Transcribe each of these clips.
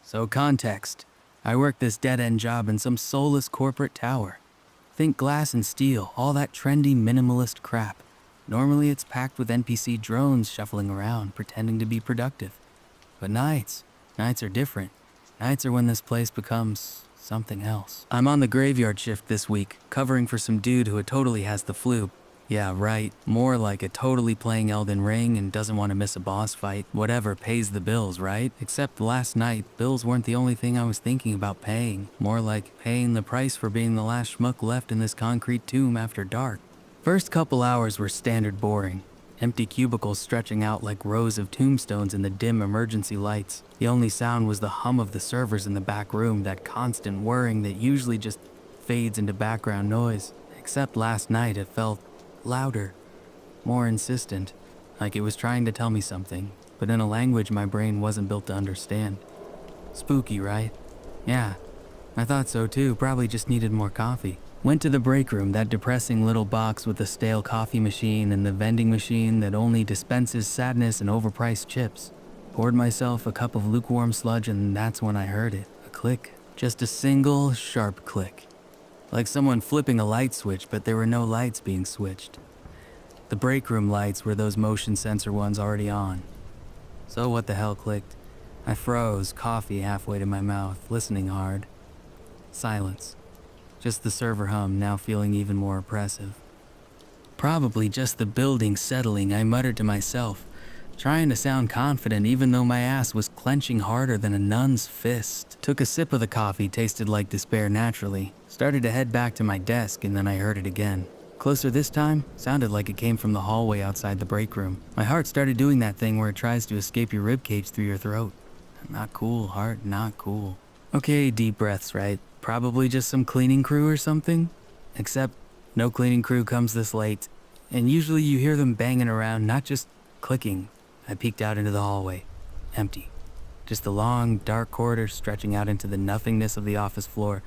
So context. I work this dead-end job in some soulless corporate tower. Think glass and steel, all that trendy minimalist crap. Normally it's packed with NPC drones shuffling around, pretending to be productive. But nights are different. Nights are when this place becomes something else. I'm on the graveyard shift this week, covering for some dude who totally has the flu. Yeah, right. More like a totally playing Elden Ring and doesn't want to miss a boss fight. Whatever pays the bills, right? Except last night, bills weren't the only thing I was thinking about paying. More like paying the price for being the last schmuck left in this concrete tomb after dark. First couple hours were standard boring. Empty cubicles stretching out like rows of tombstones in the dim emergency lights. The only sound was the hum of the servers in the back room, that constant whirring that usually just fades into background noise. Except last night it felt louder, more insistent, like it was trying to tell me something, but in a language my brain wasn't built to understand. Spooky, right? Yeah, I thought so too, probably just needed more coffee. Went to the break room, that depressing little box with the stale coffee machine and the vending machine that only dispenses sadness and overpriced chips. Poured myself a cup of lukewarm sludge, and that's when I heard it. A click. Just a single, sharp click. Like someone flipping a light switch, but there were no lights being switched. The break room lights were those motion sensor ones already on. So what the hell clicked? I froze, coffee halfway to my mouth, listening hard. Silence. Just the server hum, now feeling even more oppressive. Probably just the building settling, I muttered to myself, trying to sound confident even though my ass was clenching harder than a nun's fist. Took a sip of the coffee, tasted like despair naturally. Started to head back to my desk, and then I heard it again. Closer this time, sounded like it came from the hallway outside the break room. My heart started doing that thing where it tries to escape your ribcage through your throat. Not cool, heart, not cool. Okay, deep breaths, right? Probably just some cleaning crew or something? Except, no cleaning crew comes this late, and usually you hear them banging around, not just clicking. I peeked out into the hallway. Empty. Just a long, dark corridor stretching out into the nothingness of the office floor.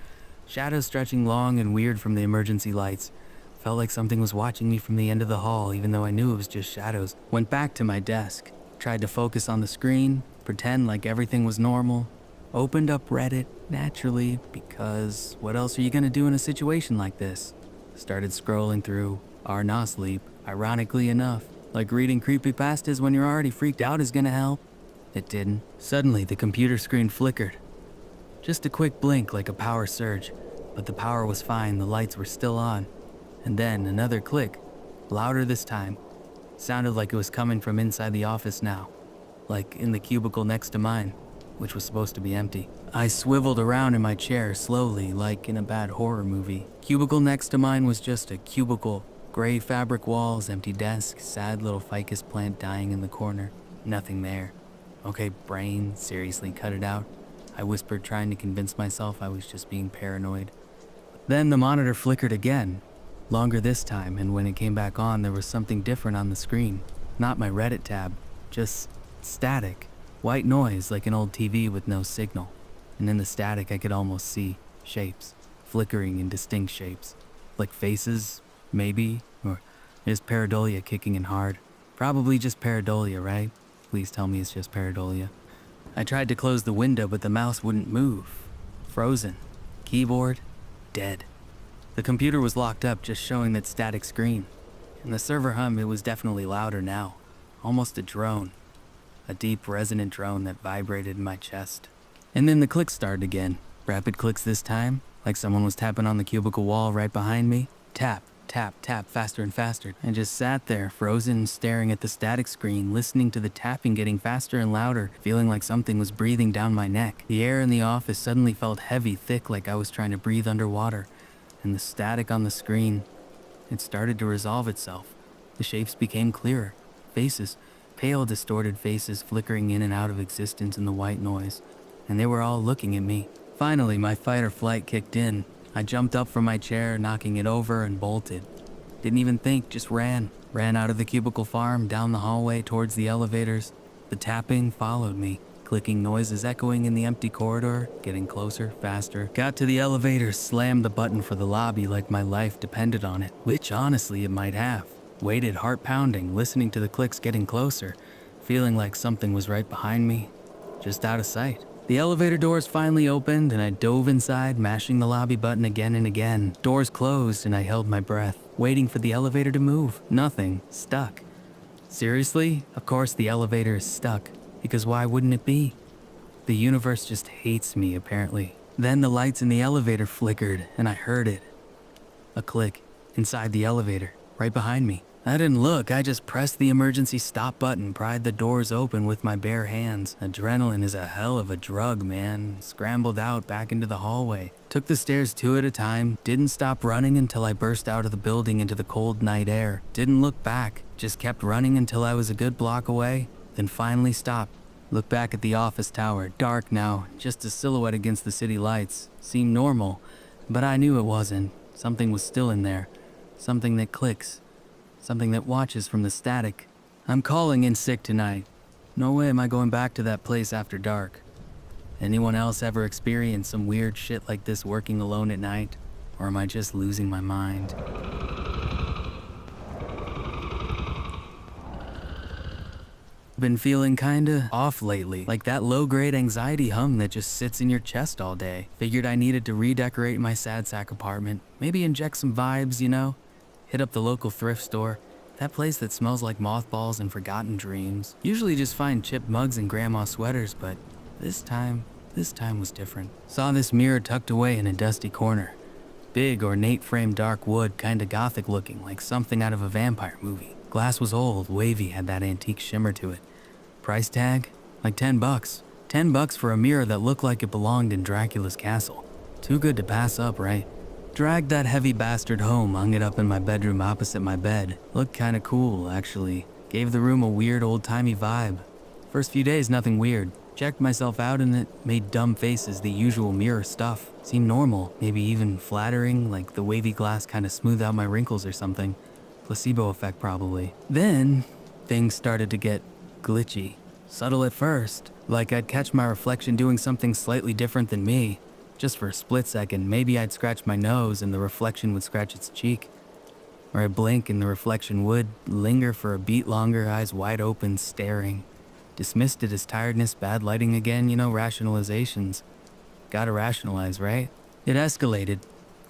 Shadows stretching long and weird from the emergency lights. Felt like something was watching me from the end of the hall, even though I knew it was just shadows. Went back to my desk. Tried to focus on the screen, pretend like everything was normal. Opened up Reddit, naturally, because what else are you gonna do in a situation like this? Started scrolling through, are not sleep, ironically enough. Like reading creepypastas when you're already freaked out is gonna help. It didn't. Suddenly, the computer screen flickered. Just a quick blink like a power surge, but the power was fine, the lights were still on. And then another click, louder this time. Sounded like it was coming from inside the office now, like in the cubicle next to mine, which was supposed to be empty. I swiveled around in my chair slowly, like in a bad horror movie. Cubicle next to mine was just a cubicle. Gray fabric walls, empty desk, sad little ficus plant dying in the corner. Nothing there. Okay, brain, seriously, cut it out. I whispered, trying to convince myself I was just being paranoid. Then the monitor flickered again. Longer this time, and when it came back on, there was something different on the screen. Not my Reddit tab, just static. White noise like an old TV with no signal. And in the static I could almost see shapes, flickering indistinct shapes. Like faces, maybe, or is pareidolia kicking in hard? Probably just pareidolia, right? Please tell me it's just pareidolia. I tried to close the window, but the mouse wouldn't move. Frozen. Keyboard, dead. The computer was locked up, just showing that static screen. And the server hum, it was definitely louder now. Almost a drone. A deep, resonant drone that vibrated in my chest. And then the clicks started again. Rapid clicks this time, like someone was tapping on the cubicle wall right behind me. Tap, tap, tap, faster and faster. I just sat there, frozen, staring at the static screen, listening to the tapping getting faster and louder, feeling like something was breathing down my neck. The air in the office suddenly felt heavy, thick, like I was trying to breathe underwater. And the static on the screen, it started to resolve itself. The shapes became clearer. Faces, pale, distorted faces flickering in and out of existence in the white noise. And they were all looking at me. Finally, my fight or flight kicked in. I jumped up from my chair, knocking it over, and bolted. Didn't even think, just ran. Ran out of the cubicle farm, down the hallway, towards the elevators. The tapping followed me. Clicking noises echoing in the empty corridor, getting closer, faster. Got to the elevator, slammed the button for the lobby like my life depended on it, which honestly it might have. Waited, heart pounding, listening to the clicks getting closer, feeling like something was right behind me, just out of sight. The elevator doors finally opened and I dove inside, mashing the lobby button again and again. Doors closed and I held my breath, waiting for the elevator to move. Nothing. Stuck. Seriously? Of course the elevator is stuck, because why wouldn't it be? The universe just hates me, apparently. Then the lights in the elevator flickered and I heard it. A click inside the elevator, right behind me. I didn't look, I just pressed the emergency stop button, pried the doors open with my bare hands. Adrenaline is a hell of a drug, man. Scrambled out back into the hallway. Took the stairs 2 at a time, didn't stop running until I burst out of the building into the cold night air. Didn't look back, just kept running until I was a good block away, then finally stopped. Looked back at the office tower, dark now, just a silhouette against the city lights. Seemed normal, but I knew it wasn't. Something was still in there. Something that clicks. Something that watches from the static. I'm calling in sick tonight. No way am I going back to that place after dark. Anyone else ever experienced some weird shit like this working alone at night? Or am I just losing my mind? Been feeling kinda off lately, like that low-grade anxiety hum that just sits in your chest all day. Figured I needed to redecorate my sad sack apartment, maybe inject some vibes, you know? Hit up the local thrift store, that place that smells like mothballs and forgotten dreams. Usually just find chipped mugs and grandma sweaters, but this time was different. Saw this mirror tucked away in a dusty corner. Big, ornate framed dark wood, kinda gothic looking, like something out of a vampire movie. Glass was old, wavy, had that antique shimmer to it. Price tag? Like $10. $10 for a mirror that looked like it belonged in Dracula's castle. Too good to pass up, right? Dragged that heavy bastard home, hung it up in my bedroom opposite my bed. Looked kinda cool, actually. Gave the room a weird old-timey vibe. First few days, nothing weird. Checked myself out and it made dumb faces, the usual mirror stuff. Seemed normal, maybe even flattering, like the wavy glass kinda smoothed out my wrinkles or something. Placebo effect, probably. Then, things started to get glitchy. Subtle at first, like I'd catch my reflection doing something slightly different than me. Just for a split second, maybe I'd scratch my nose and the reflection would scratch its cheek. Or I'd blink and the reflection would linger for a beat longer, eyes wide open, staring. Dismissed it as tiredness, bad lighting again, you know, rationalizations. Gotta rationalize, right? It escalated.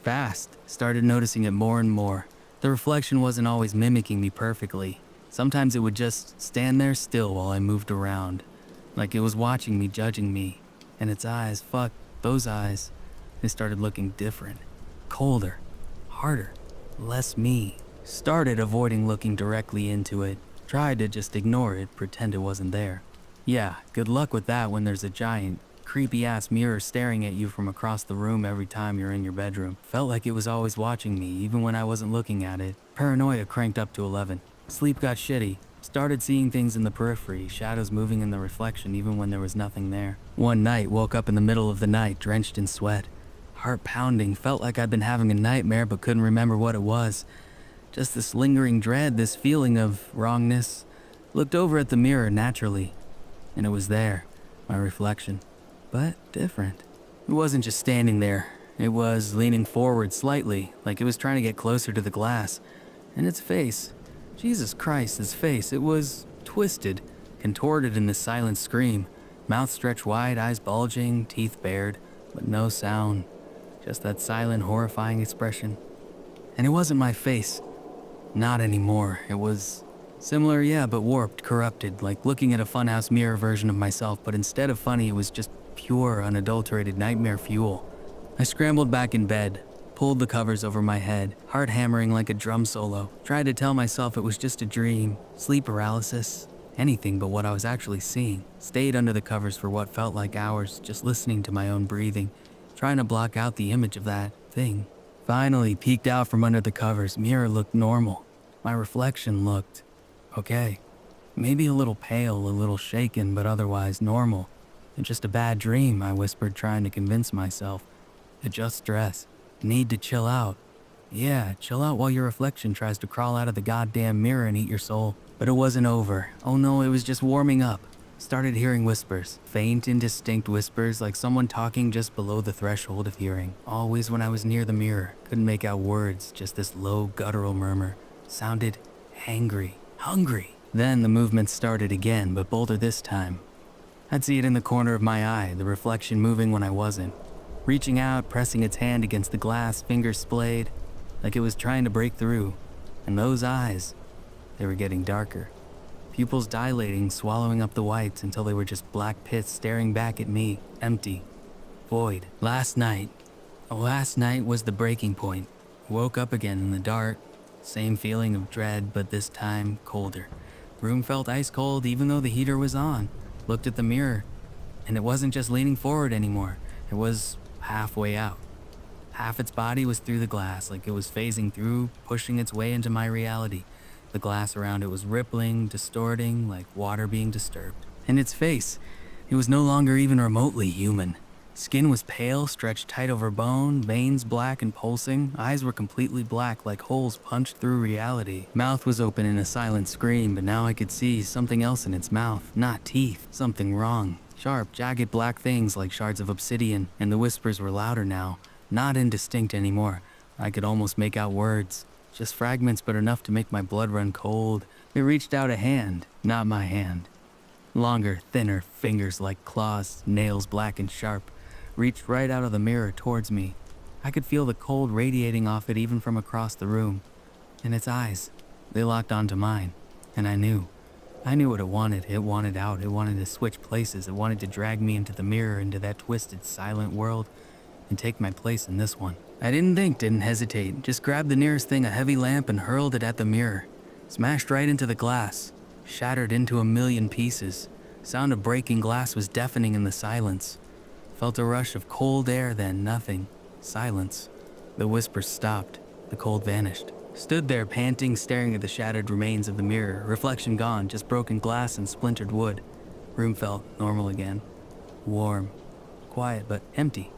Fast. Started noticing it more and more. The reflection wasn't always mimicking me perfectly. Sometimes it would just stand there still while I moved around. Like it was watching me, judging me. And its eyes, fuck. Those eyes, they started looking different. Colder, harder, less me. Started avoiding looking directly into it. Tried to just ignore it, pretend it wasn't there. Yeah, good luck with that when there's a giant, creepy-ass mirror staring at you from across the room every time you're in your bedroom. Felt like it was always watching me, even when I wasn't looking at it. Paranoia cranked up to 11. Sleep got shitty. Started seeing things in the periphery, shadows moving in the reflection even when there was nothing there. One night, woke up in the middle of the night, drenched in sweat. Heart pounding, felt like I'd been having a nightmare but couldn't remember what it was. Just this lingering dread, this feeling of wrongness. Looked over at the mirror naturally, and it was there, my reflection. But different. It wasn't just standing there. It was leaning forward slightly, like it was trying to get closer to the glass. And its face. Jesus Christ, his face, it was twisted, contorted in this silent scream. Mouth stretched wide, eyes bulging, teeth bared, but no sound. Just that silent, horrifying expression. And it wasn't my face. Not anymore. It was similar, yeah, but warped, corrupted, like looking at a funhouse mirror version of myself, but instead of funny, it was just pure, unadulterated nightmare fuel. I scrambled back in bed, pulled the covers over my head, heart hammering like a drum solo. Tried to tell myself it was just a dream, sleep paralysis, anything but what I was actually seeing. Stayed under the covers for what felt like hours, just listening to my own breathing, trying to block out the image of that thing. Finally peeked out from under the covers. Mirror looked normal. My reflection looked okay. Maybe a little pale, a little shaken, but otherwise normal. And just a bad dream, I whispered, trying to convince myself. Adjust stress. Need to chill out. Yeah, chill out while your reflection tries to crawl out of the goddamn mirror and eat your soul. But it wasn't over. Oh no, it was just warming up. Started hearing whispers. Faint, indistinct whispers, like someone talking just below the threshold of hearing. Always when I was near the mirror. Couldn't make out words, just this low, guttural murmur. Sounded angry. Hungry. Then the movement started again, but bolder this time. I'd see it in the corner of my eye, the reflection moving when I wasn't. Reaching out, pressing its hand against the glass, fingers splayed, like it was trying to break through. And those eyes, they were getting darker. Pupils dilating, swallowing up the whites until they were just black pits staring back at me, empty, void. Last night was the breaking point. Woke up again in the dark, same feeling of dread, but this time colder. Room felt ice cold even though the heater was on. Looked at the mirror, and it wasn't just leaning forward anymore. It was halfway out. Half its body was through the glass, like it was phasing through, pushing its way into my reality. The glass around it was rippling, distorting, like water being disturbed. And its face, it was no longer even remotely human. Skin was pale, stretched tight over bone, veins black and pulsing. Eyes were completely black, like holes punched through reality. Mouth was open in a silent scream, but now I could see something else in its mouth. Not teeth, something wrong. Sharp, jagged black things like shards of obsidian, and the whispers were louder now. Not indistinct anymore. I could almost make out words. Just fragments, but enough to make my blood run cold. It reached out a hand, not my hand. Longer, thinner fingers like claws, nails black and sharp, reached right out of the mirror towards me. I could feel the cold radiating off it even from across the room. And its eyes, they locked onto mine. And I knew what it wanted. It wanted out. It wanted to switch places. It wanted to drag me into the mirror, into that twisted, silent world, and take my place in this one. I didn't think, didn't hesitate. Just grabbed the nearest thing, a heavy lamp, and hurled it at the mirror. Smashed right into the glass. Shattered into a million pieces. Sound of breaking glass was deafening in the silence. Felt a rush of cold air, then nothing. Silence. The whispers stopped. The cold vanished. Stood there panting, staring at the shattered remains of the mirror. Reflection gone, just broken glass and splintered wood. Room felt normal again. Warm. Quiet, but empty.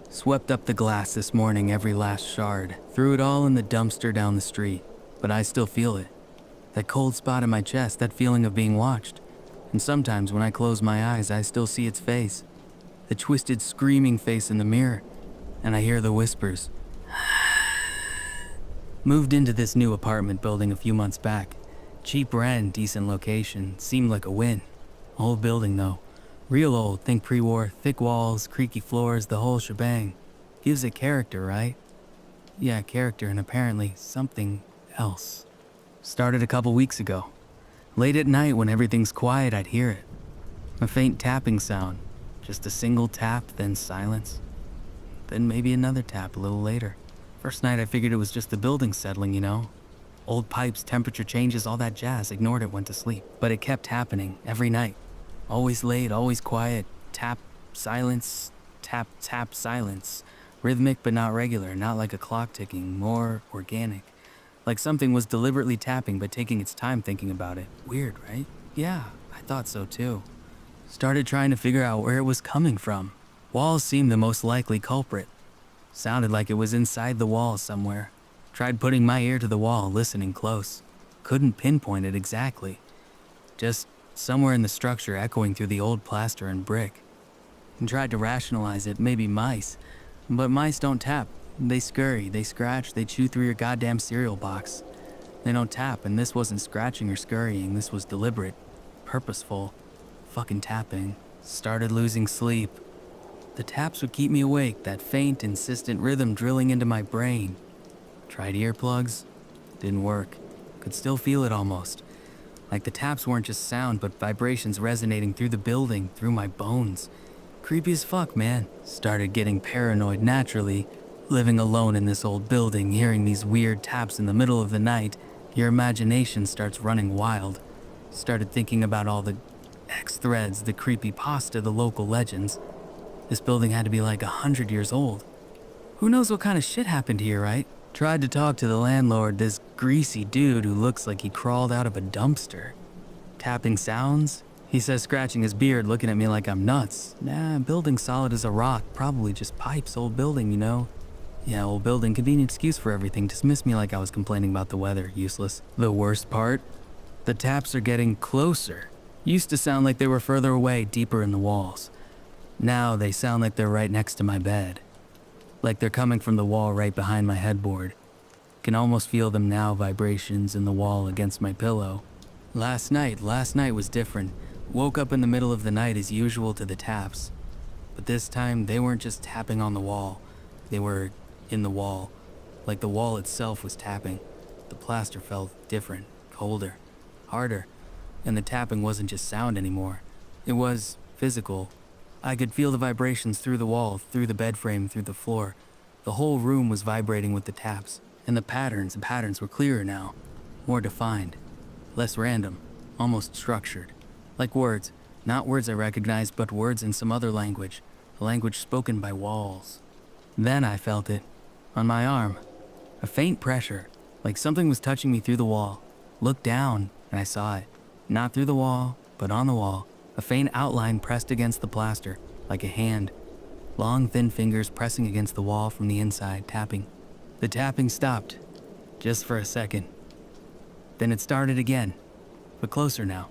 Swept up the glass this morning, every last shard. Threw it all in the dumpster down the street. But I still feel it. That cold spot in my chest, that feeling of being watched. And sometimes when I close my eyes, I still see its face. The twisted, screaming face in the mirror. And I hear the whispers. Moved into this new apartment building a few months back. Cheap rent, decent location, seemed like a win. Old building though. Real old, think pre-war, thick walls, creaky floors, the whole shebang. Gives it character, right? Yeah, character and apparently something else. Started a couple weeks ago. Late at night when everything's quiet, I'd hear it. A faint tapping sound. Just a single tap, then silence. Then maybe another tap a little later. First night I figured it was just the building settling, you know? Old pipes, temperature changes, all that jazz. Ignored it, went to sleep. But it kept happening, every night. Always late, always quiet. Tap, silence, tap, tap, silence. Rhythmic but not regular, not like a clock ticking, more organic. Like something was deliberately tapping but taking its time thinking about it. Weird, right? Yeah, I thought so too. Started trying to figure out where it was coming from. Walls seemed the most likely culprit. Sounded like it was inside the wall somewhere. Tried putting my ear to the wall, listening close. Couldn't pinpoint it exactly. Just somewhere in the structure echoing through the old plaster and brick. And tried to rationalize it, maybe mice. But mice don't tap. They scurry, they scratch, they chew through your goddamn cereal box. They don't tap, and this wasn't scratching or scurrying, this was deliberate, purposeful, fucking tapping. Started losing sleep. The taps would keep me awake, that faint, insistent rhythm drilling into my brain. Tried earplugs, didn't work. Could still feel it almost. Like the taps weren't just sound, but vibrations resonating through the building, through my bones. Creepy as fuck, man. Started getting paranoid naturally. Living alone in this old building, hearing these weird taps in the middle of the night, your imagination starts running wild. Started thinking about all the X-threads, the creepypasta, the local legends. This building had to be like 100 years old. Who knows what kind of shit happened here, right? Tried to talk to the landlord, this greasy dude who looks like he crawled out of a dumpster. Tapping sounds? He says scratching his beard, looking at me like I'm nuts. Nah, building solid as a rock, probably just pipes, old building, you know? Yeah, old building, convenient excuse for everything. Dismiss me like I was complaining about the weather, useless. The worst part? The taps are getting closer. Used to sound like they were further away, deeper in the walls. Now they sound like they're right next to my bed. Like they're coming from the wall right behind my headboard. Can almost feel them now, vibrations in the wall against my pillow. Last night was different. Woke up in the middle of the night as usual to the taps. But this time, they weren't just tapping on the wall. They were in the wall, like the wall itself was tapping. The plaster felt different, colder, harder, and the tapping wasn't just sound anymore. It was physical. I could feel the vibrations through the wall, through the bed frame, through the floor. The whole room was vibrating with the taps, and the patterns were clearer now, more defined, less random, almost structured. Like words, not words I recognized, but words in some other language, a language spoken by walls. Then I felt it, on my arm, a faint pressure, like something was touching me through the wall. Looked down, and I saw it, not through the wall, but on the wall, a faint outline pressed against the plaster, like a hand, long thin fingers pressing against the wall from the inside, tapping. The tapping stopped, just for a second. Then it started again, but closer now.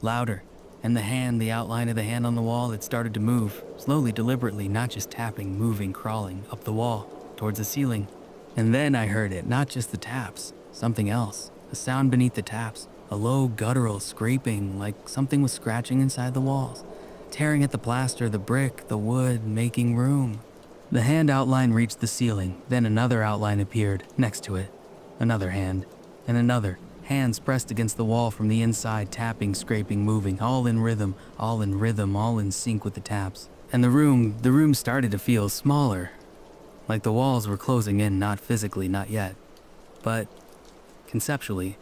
Louder, and the outline of the hand on the wall, it started to move, slowly, deliberately, not just tapping, moving, crawling, up the wall, towards the ceiling. And then I heard it, not just the taps, something else, a sound beneath the taps, a low guttural scraping, like something was scratching inside the walls, tearing at the plaster, the brick, the wood, making room. The hand outline reached the ceiling, then another outline appeared, next to it, another hand, and another. Hands pressed against the wall from the inside, tapping, scraping, moving, all in rhythm, all in sync with the taps. And the room started to feel smaller, like the walls were closing in, not physically, not yet, but conceptually,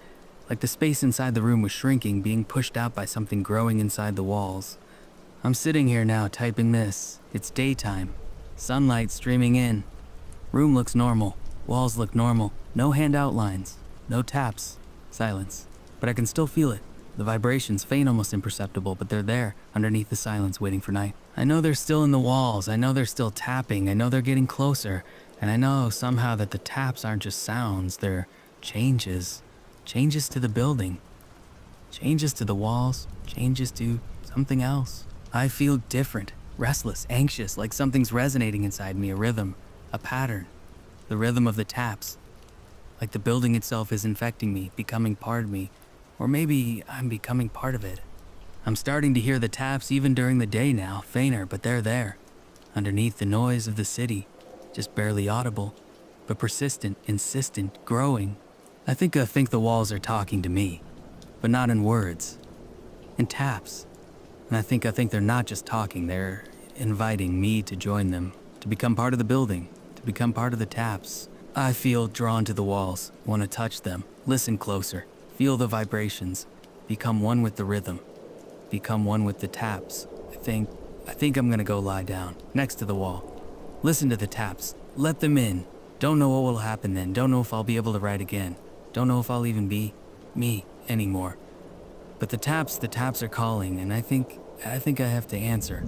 like the space inside the room was shrinking, being pushed out by something growing inside the walls. I'm sitting here now typing this. It's daytime, sunlight streaming in. Room looks normal, walls look normal, no hand outlines, no taps. Silence. But I can still feel it. The vibrations, faint, almost imperceptible, but they're there, underneath the silence, waiting for night. I know they're still in the walls, I know they're still tapping, I know they're getting closer, and I know somehow that the taps aren't just sounds, they're changes. Changes to the building. Changes to the walls, changes to something else. I feel different, restless, anxious, like something's resonating inside me, a rhythm, a pattern. The rhythm of the taps. Like the building itself is infecting me, becoming part of me, or maybe I'm becoming part of it. I'm starting to hear the taps even during the day now, fainter, but they're there, underneath the noise of the city, just barely audible, but persistent, insistent, growing. I think the walls are talking to me, but not in words, in taps. And I think they're not just talking, they're inviting me to join them, to become part of the building, to become part of the taps. I feel drawn to the walls, want to touch them, listen closer, feel the vibrations, become one with the rhythm, become one with the taps. I think I'm gonna go lie down, next to the wall. Listen to the taps, let them in. Don't know what will happen then, don't know if I'll be able to write again. Don't know if I'll even be me anymore. But the taps are calling, and I think I have to answer.